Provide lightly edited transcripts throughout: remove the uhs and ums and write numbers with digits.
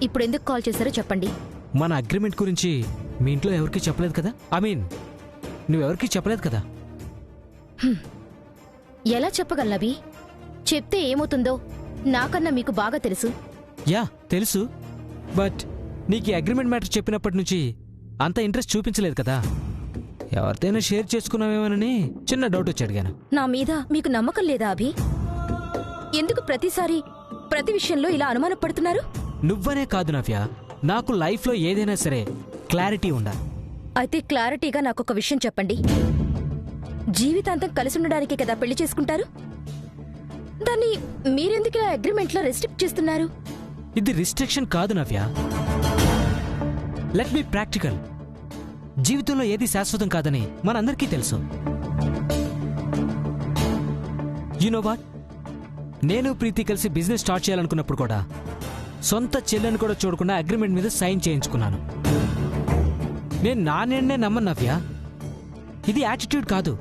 ఇప్పుడు ఎందుకు కాల్ చేశారో చెప్పండి. మన అగ్రిమెంట్ గురించి మీ ఇంట్లో ఎవరికీ చెప్పలేదు కదా? ఐ మీన్ నువ్వెవరికీ చెప్పలేదు కదా? ఎలా చెప్పగలను అభి? చెప్తే ఏమవుతుందో నాకన్నా మీకు బాగా తెలుసు. యా తెలుసు, బట్ నీకు ఈ అగ్రిమెంట్ మ్యాటర్ చెప్పినప్పటి నుంచి అంత ఇంట్రెస్ట్ చూపించలేదు కదా. ఎవరితోనైనా షేర్ చేసుకున్నావేమోనని చిన్న డౌట్ వచ్చి అడిగాను. నా మీద మీకు నమ్మకం లేదా అభి? ఎందుకు ప్రతిసారి ప్రతి విషయంలో ఇలా అనుమానపడుతున్నారు? నువ్వనే కాదు నవ్య, నాకు లైఫ్లో ఏదైనా సరే క్లారిటీ ఉండాలి. అయితే క్లారిటీగా నాకొక విషయం చెప్పండి. జీవితాంతం కలిసి ఉండడానికి కదా పెళ్లి చేసుకుంటారు? దాన్ని మీరెందుకు ఇలా అగ్రిమెంట్లో రెస్ట్రిక్ట్ చేస్తున్నారు? ఇది రిస్ట్రిక్షన్ కాదు నవ్య. Let be practical. జీవితంలో ఏది శాశ్వతం కాదని మనందరికీ తెలుసు. యు నో వాట్, నేను ప్రీతి కలిసి బిజినెస్ స్టార్ట్ చేయాలనుకున్నప్పుడు కూడా సొంత చెల్లెని కూడా చూడకుండా అగ్రిమెంట్ మీద సైన్ చేయించుకున్నాను. నేను నా నిర్ణయం నమ్మను నవ్య. ఇది యాటిట్యూడ్ కాదు,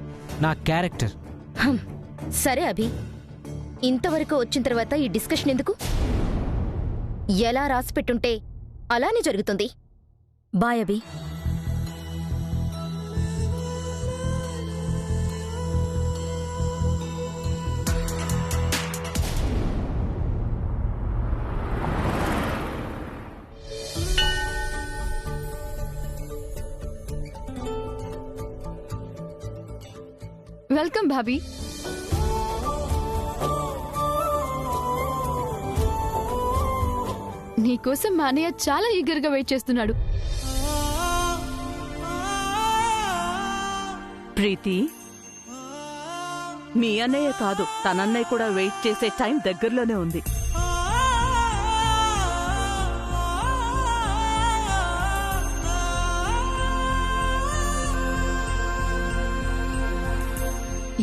నా క్యారెక్టర్. సరే అభి, ఇంతవరకు వచ్చిన తర్వాత ఈ డిస్కషన్ ఎందుకు? ఎలా రాసిపెట్టుంటే అలానే జరుగుతుంది. బాయ్ అభి. వెల్కమ్ భాబీ. నీకోసం మా అన్నయ్య చాలా ఈగర్గా వెయిట్ చేస్తున్నాడు. ప్రీతి, మీ అన్నయ్య కాదు, తనన్నయ్య కూడా వెయిట్ చేసే టైం దగ్గరలోనే ఉంది.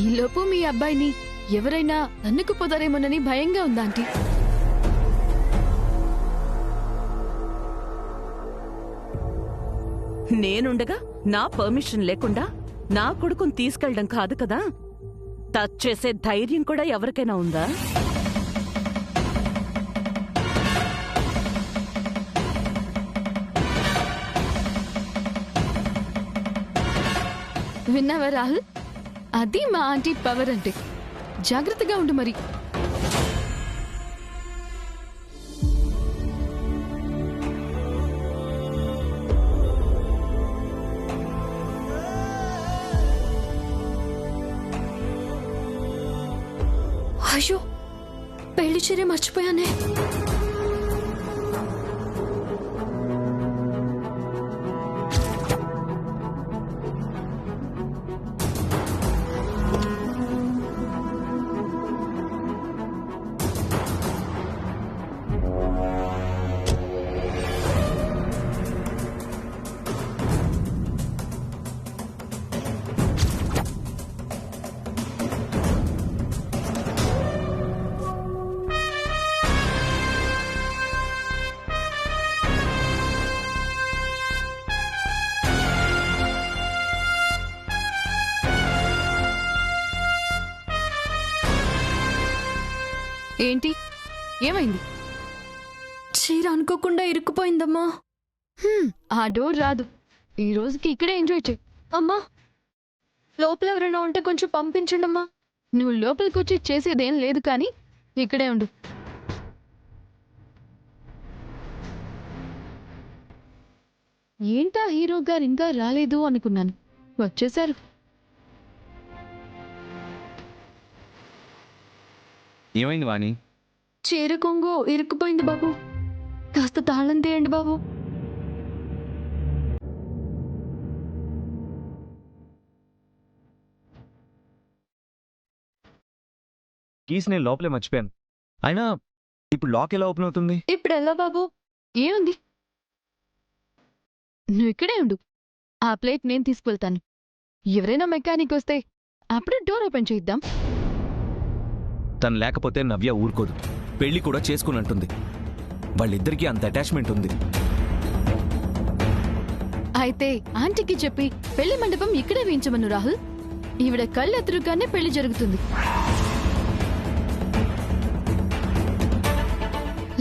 ఈలోపు మీ అబ్బాయిని ఎవరైనా తన్నుకుపోతారేమోనని భయంగా ఉందా ఆంటీ? నేనుండగా నా పర్మిషన్ లేకుండా నా కొడుకుని తీసుకెళ్ళడం కాదు కదా. టచ్ చేసే ధైర్యం కూడా ఎవరికైనా ఉందా? విన్నావా రాహుల్? అది మా ఆంటీ పవర్ అంటే. జాగ్రత్తగా ఉండు మరి. అయ్యో, పెళ్లి చీర మర్చిపోయానే. ఏంటి, ఏమైంది? చీర అనుకోకుండా ఇరుక్కుపోయిందమ్మా. ఆ డోర్ రాదు. ఈ రోజుకి ఇక్కడే ఎంజాయ్ చేయి. అమ్మా, లోపల ఎవరైనా ఉంటే కొంచెం పంపించండి అమ్మా. నువ్వు లోపలికి వచ్చి చేసేదేం లేదు, కానీ ఇక్కడే ఉండు. ఏంటా హీరో గారు ఇంకా రాలేదు అనుకున్నాను. వచ్చేశారు. ఏమైంది వాణి? చీర కొంగు ఇరుక్కుపోయింది బాబు. కాస్త తాళం తీయండి బాబు. కీస్ నేను లోపలే మర్చిపోయాను. అయినా ఇప్పుడు లాక్ ఎలా ఓపెన్ అవుతుంది? ఇప్పుడు ఎలా బాబు? ఏముంది, నువ్వు ఇక్కడే ఉండు. ఆ ప్లేట్ నేను తీసుకువెళ్తాను. ఎవరైనా మెకానిక్ వస్తే అప్పుడే డోర్ ఓపెన్ చేద్దాం. తను లేకపోతే నవ్య ఊరుకోదు. పెళ్లి కూడా చేసుకుని అంటుంది. వాళ్ళిద్దరికీ అంత అటాచ్మెంట్ ఉంది. అయితే ఆంటీకి చెప్పి పెళ్లి మండపం ఇక్కడే వేయించమను రాహుల్. ఈవిడ కళ్ళెదురుగానే పెళ్లి జరుగుతుంది.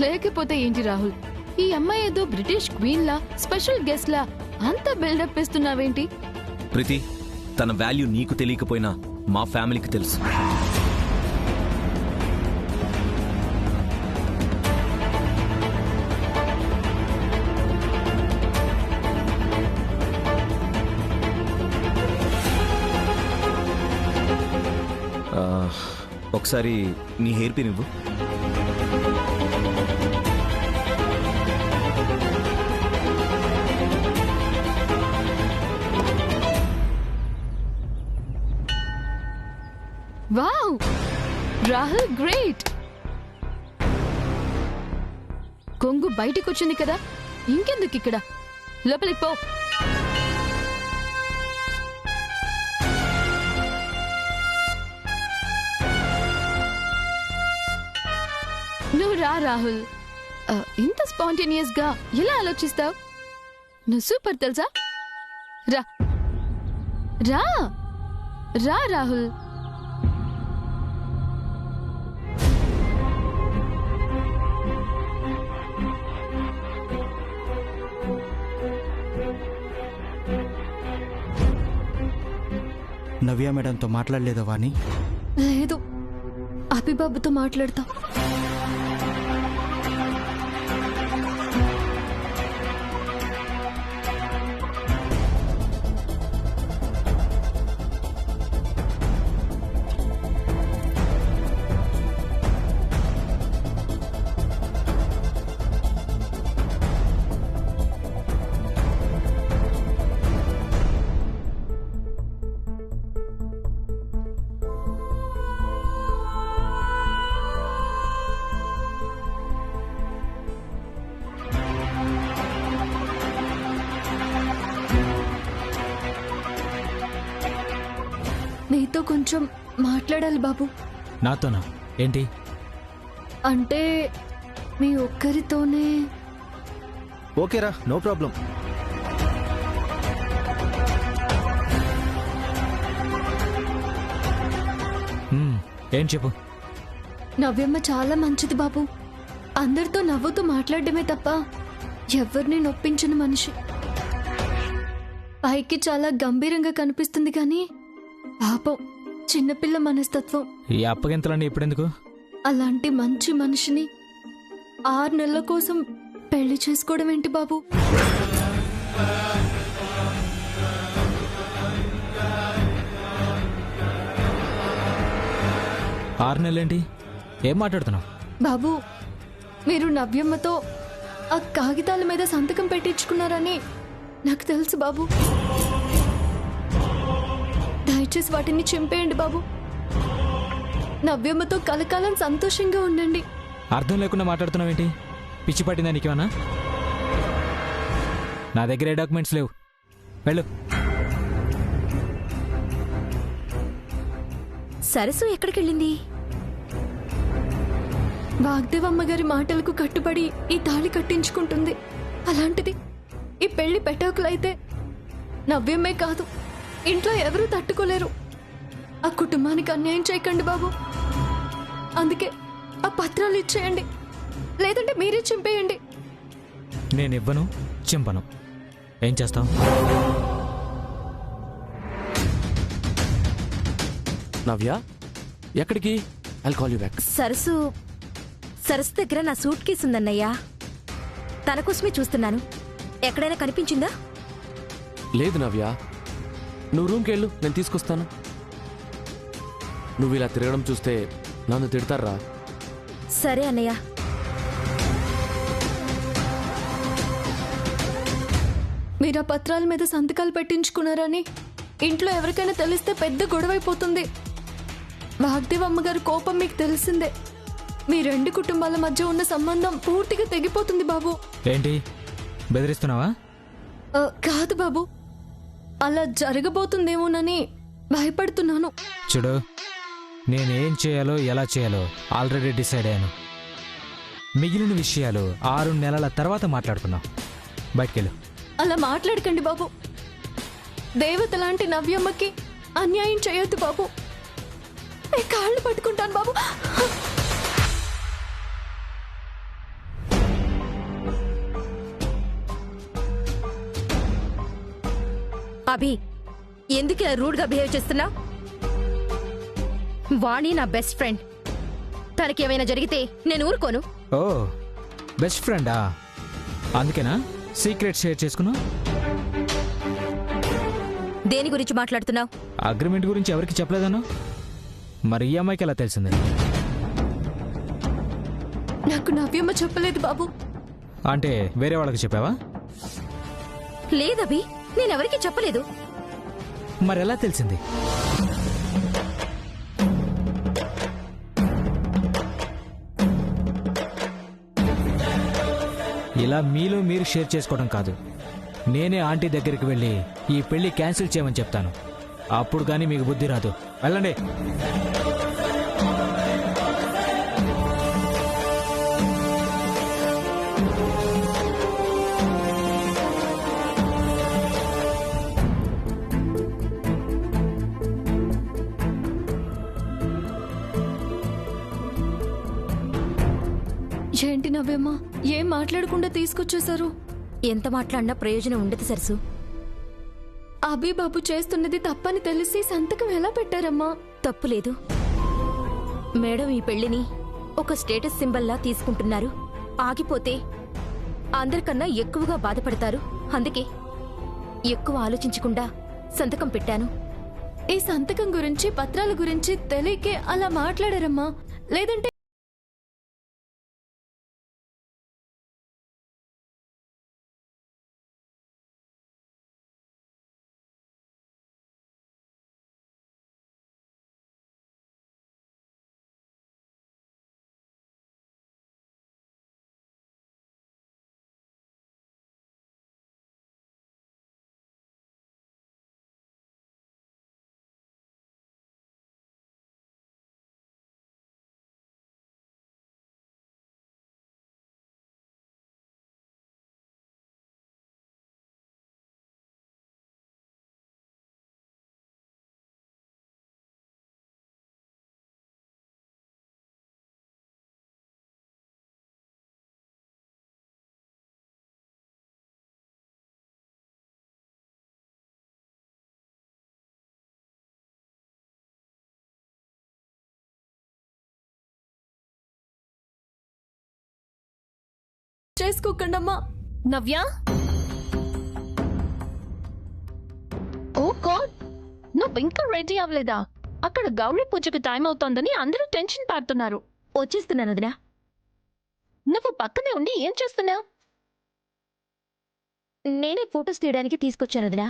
లేకపోతే ఏంటి రాహుల్, ఈ అమ్మాయి ఏదో బ్రిటిష్ క్వీన్ లా స్పెషల్ గెస్ట్ లా అంత బిల్డప్ ఇస్తున్నావేంటి? ప్రీతి, తన వాల్యూ నీకు తెలియకపోయినా మా ఫ్యామిలీకి తెలుసు. ఒకసారి నీ హెయిర్ పిన్ ఇవ్వు. Wow, Rahul great. కొంగు బయటికి వచ్చింది కదా, ఇంకెందుకు ఇక్కడ? లోపలికి పో. నువ్వు రా రాహుల్. ఇంత స్పాంటేనియస్ గా ఎలా ఆలోచిస్తావు? నువ్వు సూపర్ తెలుసా. రా రా రా రాహుల్. నవ్య మేడంతో మాట్లాడలేదా వాణి? లేదు, అభిబాబుతో మాట్లాడతా. నీతో కొంచెం మాట్లాడాలి బాబు. నాతోనా? ఏంటి? అంటే మీ ఒక్కరితోనే. ఓకేరా, నో ప్రాబ్లం. ఏం చెప్పు. నవ్యమ్మ చాలా మంచిది బాబు. అందరితో నవ్వుతూ మాట్లాడడమే తప్ప ఎవరిని నొప్పించిన మనిషి. పైకి చాలా గంభీరంగా కనిపిస్తుంది కానీ పాపం చిన్నపిల్ల మనస్తత్వం. ఈ అప్పగింతలన్నీ ఇప్పుడెందుకు? అలాంటి మంచి మనిషిని 6 నెలల కోసం పెళ్లి చేసుకోవడం ఏంటి బాబు? ఆరు నెలలేంటి? ఏం మాట్లాడుతున్నావు బాబు? మీరు నవ్యమ్మతో ఆ కాగితాల మీద సంతకం పెట్టించుకున్నారని నాకు తెలుసు బాబు. దయచేసి వాటిని చింపేయండి బాబు. నవ్యమ్మతో కలకాలం సంతోషంగా ఉండండి. అర్థం లేకుండా మాట్లాడుతున్నావేంటి? పిచ్చి పట్టిందా నీకేమన్నా? నా దగ్గర ఏ డాక్యుమెంట్స్ లేవు. వెళ్ళు. సరస్సు ఎక్కడికెళ్ళింది? వాగ్దేవమ్మ గారి మాటలకు కట్టుబడి ఈ తాళి కట్టించుకుంటుంది. అలాంటిది ఈ పెళ్లి పెట్టకులైతే నవ్యమే కాదు, ఇంట్లో ఎవరూ తట్టుకోలేరు. ఆ కుటుంబానికి అన్యాయం చేయకండి బాబు. అందుకే ఆ పత్రాలు ఇచ్చేయండి, లేదంటే మీరే చింపేయండి. నేను ఇవ్వను, చింపను. ఏం చేస్తావు? నవ్య, ఎక్కడికి? I'll call you back. సరస్సు దగ్గర నా సూట్ కేసు ఉందన్నయ్యా. తన కోసమే చూస్తున్నాను. ఎక్కడైనా కనిపించిందా? లేదు నవ్య, నువ్వు రూమ్కి వెళ్ళు, నేను తీసుకొస్తాను. నువ్వు ఇలా తిరగడం చూస్తే నన్ను తిడతారా? సరే అన్నయ్య. మీరు ఆ పత్రాల మీద సంతకాలు పెట్టించుకున్నారని ఇంట్లో ఎవరికైనా తెలిస్తే పెద్ద గొడవైపోతుంది. వాగ్దేవమ్మ గారి కోపం మీకు తెలిసిందే. మీ 2 కుటుంబాల మధ్య ఉన్న సంబంధం పూర్తిగా తెగిపోతుంది బాబు. ఏంటి బెదిరిస్తున్నావా? కాదు బాబు, అలా జరగబోతుందేమోనని భయపడుతున్నాను. చూడు, నేనేం చేయాలో ఎలా చేయాలో ఆల్రెడీ డిసైడ్ అయ్యాను. మిగిలిన విషయాలు 6 నెలల తర్వాత మాట్లాడుకుందాం. బయటికెళ్ళు. అలా మాట్లాడకండి బాబు. దేవత లాంటి నవ్యమ్మకి అన్యాయం చేయొద్దు బాబు. మీ కాళ్ళు పట్టుకుంటాను బాబు. అభి, ఎందుకు ఇలా రూడ్గా బిహేవ్ చేస్తున్నావు? వాణి నా బెస్ట్ ఫ్రెండ్. తనకేమైనా జరిగితే నేను ఊరుకోను. ఓ, బెస్ట్ ఫ్రెండా? అందుకేనా సీక్రెట్ షేర్ చేసుకున్నావు? దేని గురించి మాట్లాడుతున్నావు? అగ్రిమెంట్ గురించి ఎవరికి చెప్పలేదను? మరి ఈ అమ్మాయికి ఎలా తెలిసింది? నాకు నవ్యమ్మ చెప్పలేదు బాబు. అంటే వేరే వాళ్ళకి చెప్పావా? లేదభి, నేనెవరికీ చెప్పలేదు. మరి ఎలా తెలిసింది? ఇలా మీలో మీరు షేర్ చేసుకోవడం కాదు, నేనే ఆంటీ దగ్గరికి వెళ్ళి ఈ పెళ్లి క్యాన్సిల్ చేయమని చెప్తాను. అప్పుడు కానీ మీకు బుద్ధి రాదు. వెళ్ళండి. ఏంటి నవ్యమ్మ, ఏం మాట్లాడకుండా తీసుకొచ్చేశారు? ఎంత మాట్లాడినా ప్రయోజనం ఉండదు సరసు. అభి బాబు చేస్తున్నది తప్పని తెలిసి సంతకం ఎలా పెట్టారమ్మా? తప్పులేదు. మేడం ఈ పెళ్లిని ఒక స్టేటస్ సింబల్లా తీసుకుంటున్నారు. ఆగిపోతే అందరికన్నా ఎక్కువగా బాధపడతారు. అందుకే ఎక్కువ ఆలోచించకుండా సంతకం పెట్టాను. ఈ సంతకం గురించి, పత్రాల గురించి తెలియకే అలా మాట్లాడారమ్మా. లేదంటే చేసుకోకండమ్మా. నవ్య, ఓ గాడ్, నువ్వు ఇంకా రెడీ అవ్వలేదా? అక్కడ గౌరీ పూజకు టైం అవుతోందని అందరూ టెన్షన్ పడుతున్నారు. వచ్చేస్తున్నాను వదినా. నువ్వు పక్కనే ఉండి ఏం చేస్తున్నావు? నేనే ఫొటోస్ తీయడానికి తీసుకొచ్చాను వదినా.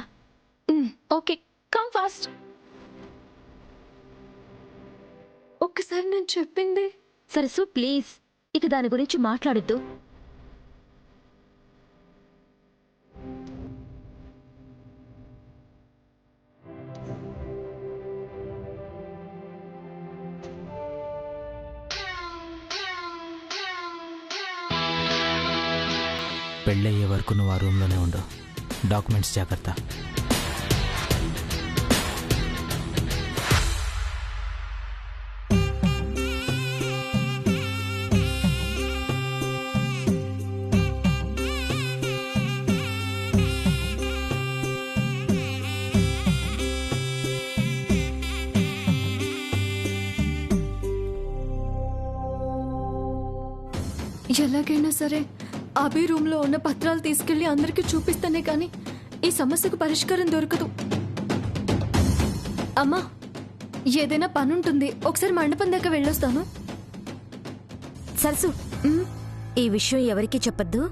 Okay, come fast. ఒక్కసారి నేను చెప్పింది. సరసు ప్లీజ్, ఇక దాని గురించి మాట్లాడొద్దు. పెళ్ళయ్యే వరకు నువ్వు ఆ రూమ్లోనే ఉండు. డాక్యుమెంట్స్ జాగ్రత్త. ఎలాగైనా సరే అభి రూమ్ లో ఉన్న పత్రాలు తీసుకెళ్లి అందరికీ చూపిస్తానే కానీ ఈ సమస్యకు పరిష్కారం దొరకదు. అమ్మా, ఏదైనా పనుంటుంది, ఒకసారి మండపం దాకా వెళ్ళొస్తాను. సరసు, ఈ విషయం ఎవరికీ చెప్పొద్దు.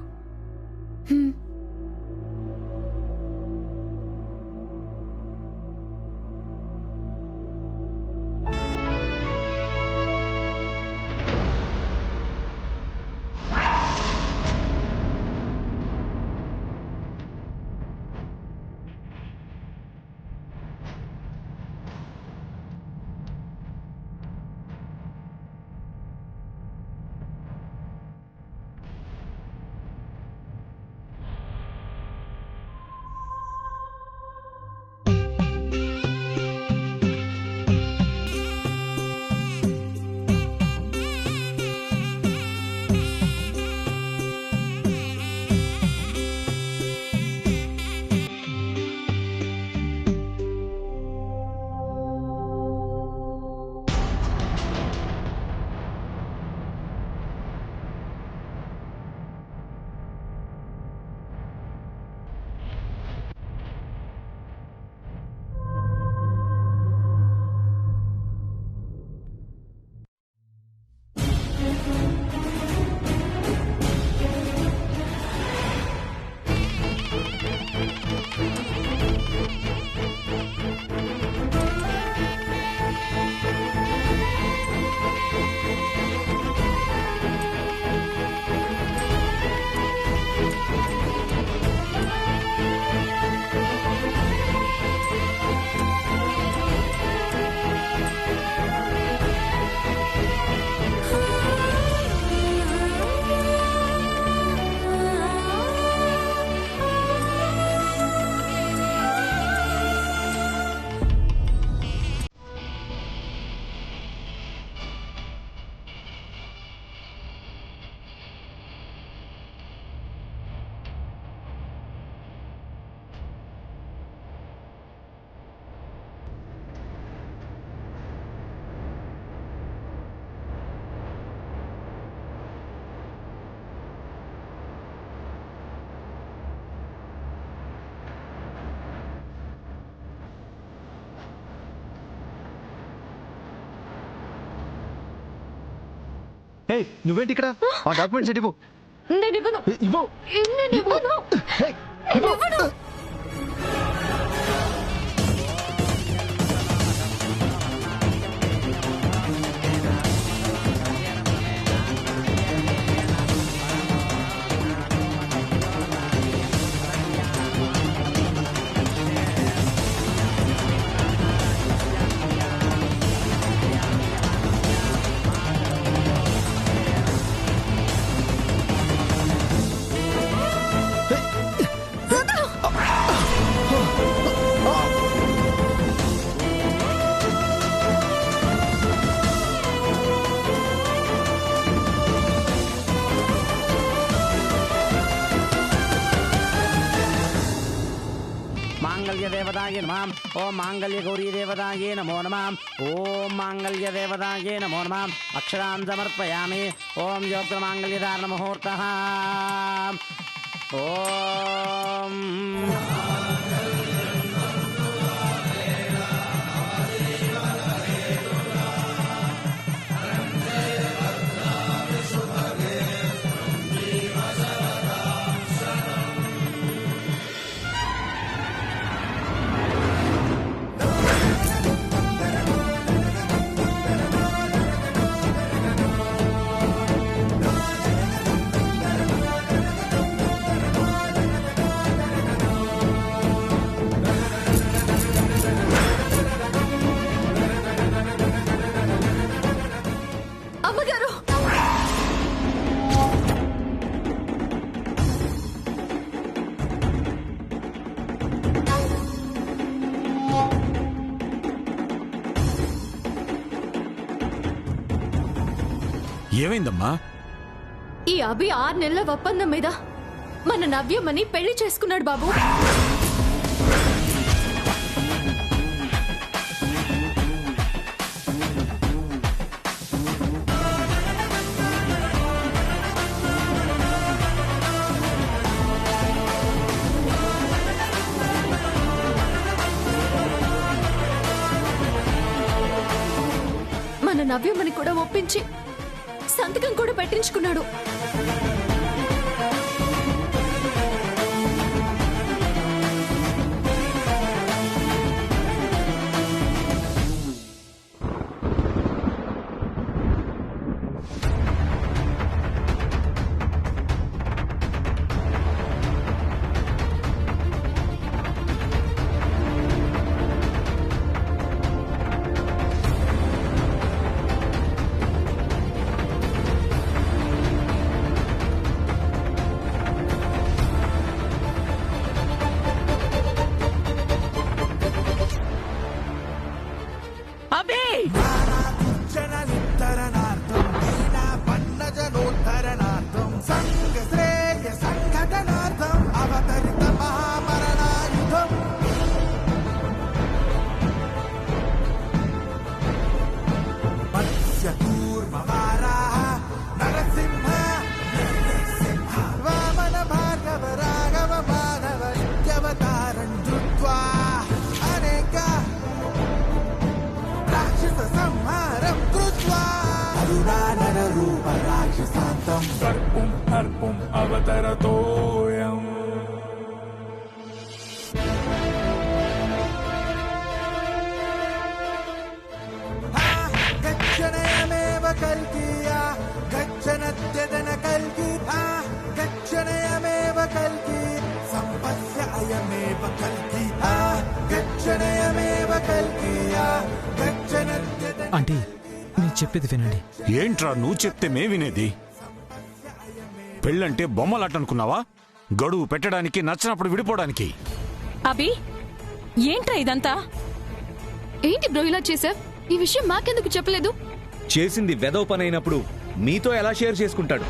హే నువ్వేంటి ఇక్కడ ఆ డాక్యుమెంట్స్ ఇవ్వు. నేను ఇవ్వను. ఇవ్వు. నేను ఇవ్వను. హే, ఇవ్వు. मांगल्यदेवताये नमः ओम मांगल्यगौरीदेवताये नमो नमः ओम मांगल्यदेवताये नमो नमः अक्षरान् समर्पयामि ओम योक्तमांगल्यधारणमुहूर्तः ओम అమ్మగారు, ఏమైందమ్మా? ఈ అభి 6 నెలల ఒప్పందం మీద మన నవ్యమని పెళ్లి చేసుకున్నాడు బాబు. మన నవ్యమని కూడా ఒప్పించి సంతకం కూడా పెట్టించుకున్నాడు. అబే ఆంటీ నేను చెప్పేది వినండి. ఏంట్రా నువ్వు చెప్తే మే వినేది? పెళ్ళంటే బొమ్మలాట అనుకున్నావా? గడువు పెట్టడానికి, నచ్చినప్పుడు విడిపోవడానికి. అబి ఏంట్రా ఇదంతా? ఏంటి బ్రో ఇలా చేసావ్? ఈ విషయం మాకెందుకు చెప్పలేదు? చేసింది వెదవ పని అయినప్పుడు మీతో ఎలా షేర్ చేసుకుంటాడు?